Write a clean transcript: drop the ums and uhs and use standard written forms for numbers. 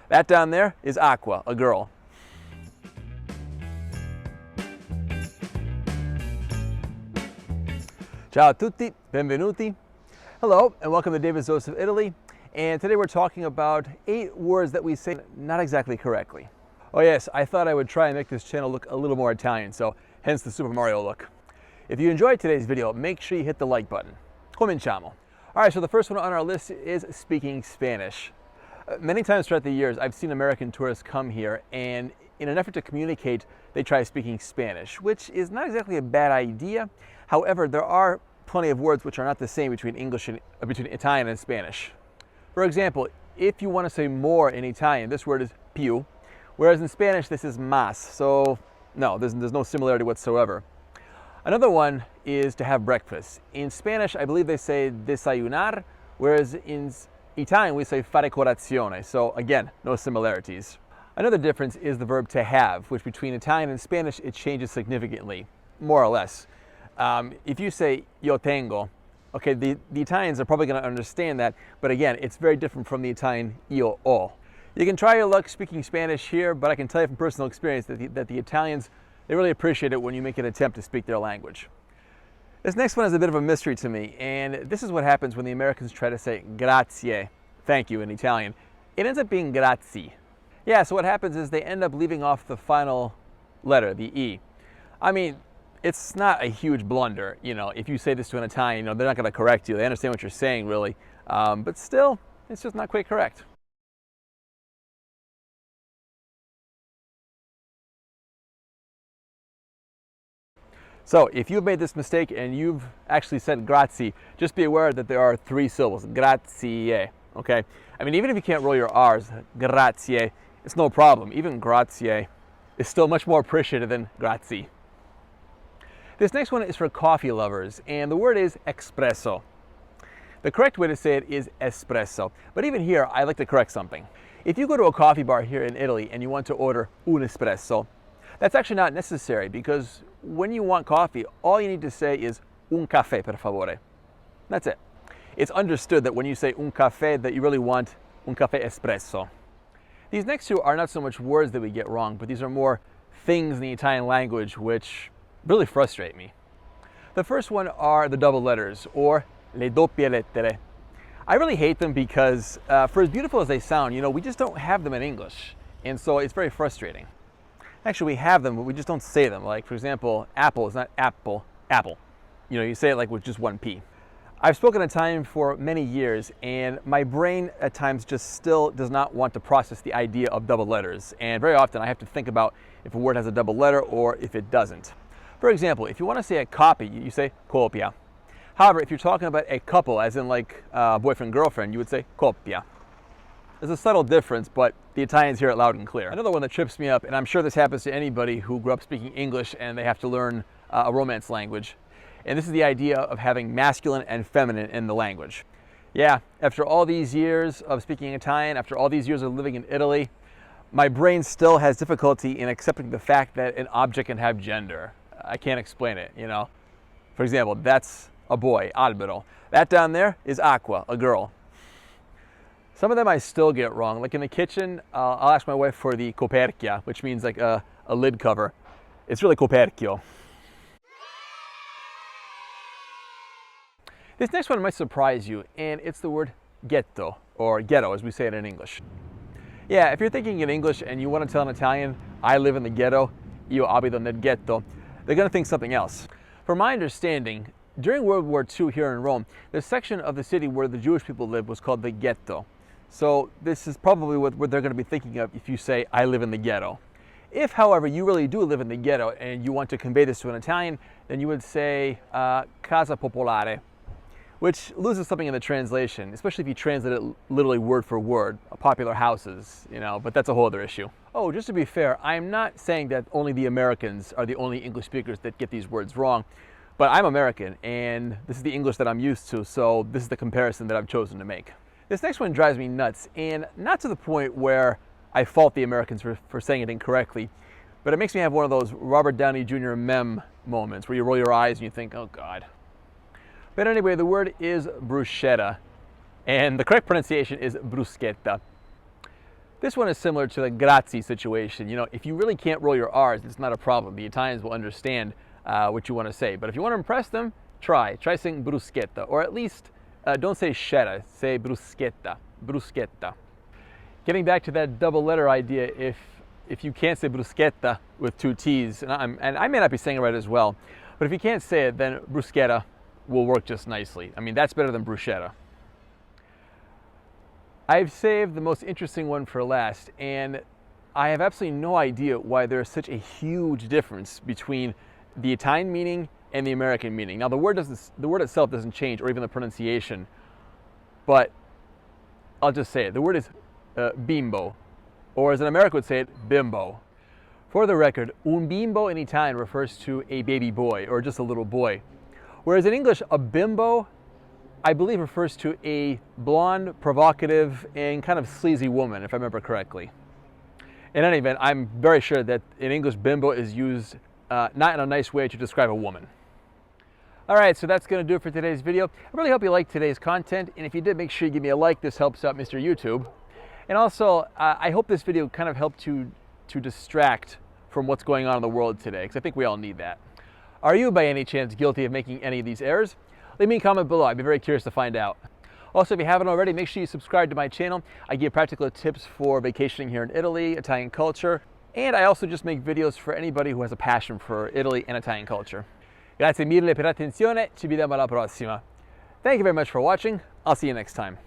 That down there is Aqua, a girl. Ciao a tutti, benvenuti. Hello, and welcome to David's Dose of Italy. And today we're talking about 8 words that we say not exactly correctly. Oh yes, I thought I would try and make this channel look a little more Italian, so hence the Super Mario look. If you enjoyed today's video, make sure you hit the like button. Cominciamo. Alright, so the first one on our list is speaking Spanish. Many times throughout the years, I've seen American tourists come here, and in an effort to communicate, they try speaking Spanish, which is not exactly a bad idea. However, there are plenty of words which are not the same between between Italian and Spanish. For example, if you want to say more in Italian, this word is più, whereas in Spanish this is más. So no, there's no similarity whatsoever. Another one is to have breakfast. In Spanish, I believe they say desayunar, whereas in Italian we say fare colazione. So again, no similarities. Another difference is the verb to have, which between Italian and Spanish it changes significantly, more or less. If you say io tengo, okay, the Italians are probably going to understand that, but again, it's very different from the Italian io ho. You can try your luck speaking Spanish here, but I can tell you from personal experience that the Italians, they really appreciate it when you make an attempt to speak their language. This next one is a bit of a mystery to me, and this is what happens when the Americans try to say grazie, thank you in Italian. It ends up being grazie. Yeah, so what happens is they end up leaving off the final letter, the E. I mean, it's not a huge blunder, you know, if you say this to an Italian, you know, they're not going to correct you. They understand what you're saying, really. But still, it's just not quite correct. So, if you've made this mistake and you've actually said grazie, just be aware that there are 3 syllables, grazie, okay? I mean, even if you can't roll your R's, grazie, it's no problem. Even grazie is still much more appreciated than grazie. This next one is for coffee lovers, and the word is Exspresso. The correct way to say it is espresso, but even here, I like to correct something. If you go to a coffee bar here in Italy and you want to order un espresso, that's actually not necessary, because when you want coffee, all you need to say is un caffè per favore. That's it. It's understood that when you say un caffè that you really want un caffè espresso. These next 2 are not so much words that we get wrong, but these are more things in the Italian language which really frustrate me. The first one are the double letters, or le doppie lettere. I really hate them because for as beautiful as they sound, you know, we just don't have them in English. And so it's very frustrating. Actually, we have them, but we just don't say them. Like, for example, apple is not apple, apple. You know, you say it like with just one P. I've spoken Italian for many years, and my brain at times just still does not want to process the idea of double letters. And very often I have to think about if a word has a double letter or if it doesn't. For example, if you want to say a copy, you say coppia. However, if you're talking about a couple, as in like boyfriend-girlfriend, you would say coppia. There's a subtle difference, but the Italians hear it loud and clear. Another one that trips me up, and I'm sure this happens to anybody who grew up speaking English and they have to learn a Romance language, and this is the idea of having masculine and feminine in the language. Yeah, after all these years of speaking Italian, after all these years of living in Italy, my brain still has difficulty in accepting the fact that an object can have gender. I can't explain it, you know. For example, that's a boy, albero. That down there is aqua, a girl. Some of them I still get wrong. Like in the kitchen, I'll ask my wife for the coperchia, which means like a lid cover. It's really coperchio. This next one might surprise you, and it's the word ghetto, or ghetto as we say it in English. Yeah, if you're thinking in English and you want to tell an Italian, I live in the ghetto, io abito nel ghetto, they're going to think something else. From my understanding, during World War II here in Rome, the section of the city where the Jewish people lived was called the Ghetto. So this is probably what they're going to be thinking of if you say, I live in the ghetto. If, however, you really do live in the ghetto and you want to convey this to an Italian, then you would say casa popolare, which loses something in the translation, especially if you translate it literally word for word, popular houses, you know, but that's a whole other issue. Oh, just to be fair, I'm not saying that only the Americans are the only English speakers that get these words wrong, but I'm American, and this is the English that I'm used to, so this is the comparison that I've chosen to make. This next one drives me nuts, and not to the point where I fault the Americans for saying it incorrectly, but it makes me have one of those Robert Downey Jr. meme moments where you roll your eyes and you think, oh God. But anyway, the word is bruschetta, and the correct pronunciation is bruschetta. This one is similar to the grazie situation. You know, if you really can't roll your R's, it's not a problem. The Italians will understand what you want to say. But if you want to impress them, try saying bruschetta, or at least don't say shetta, say bruschetta, bruschetta. Getting back to that double letter idea, if you can't say bruschetta with two T's, and I may not be saying it right as well, but if you can't say it, then bruschetta will work just nicely. I mean, that's better than bruschetta. I've saved the most interesting one for last, and I have absolutely no idea why there's such a huge difference between the Italian meaning and the American meaning. Now, the word itself doesn't change, or even the pronunciation, but I'll just say it. The word is bimbo, or as an American would say it, bimbo. For the record, un bimbo in Italian refers to a baby boy, or just a little boy. Whereas in English, a bimbo, I believe, refers to a blonde, provocative, and kind of sleazy woman, if I remember correctly. In any event, I'm very sure that in English, bimbo is used not in a nice way to describe a woman. All right, so that's going to do it for today's video. I really hope you liked today's content, and if you did, make sure you give me a like. This helps out Mr. YouTube. And also, I hope this video kind of helped to distract from what's going on in the world today, because I think we all need that. Are you, by any chance, guilty of making any of these errors? Leave me a comment below. I'd be very curious to find out. Also, if you haven't already, make sure you subscribe to my channel. I give practical tips for vacationing here in Italy, Italian culture, and I also just make videos for anybody who has a passion for Italy and Italian culture. Grazie mille per l'attenzione. Ci vediamo alla prossima. Thank you very much for watching. I'll see you next time.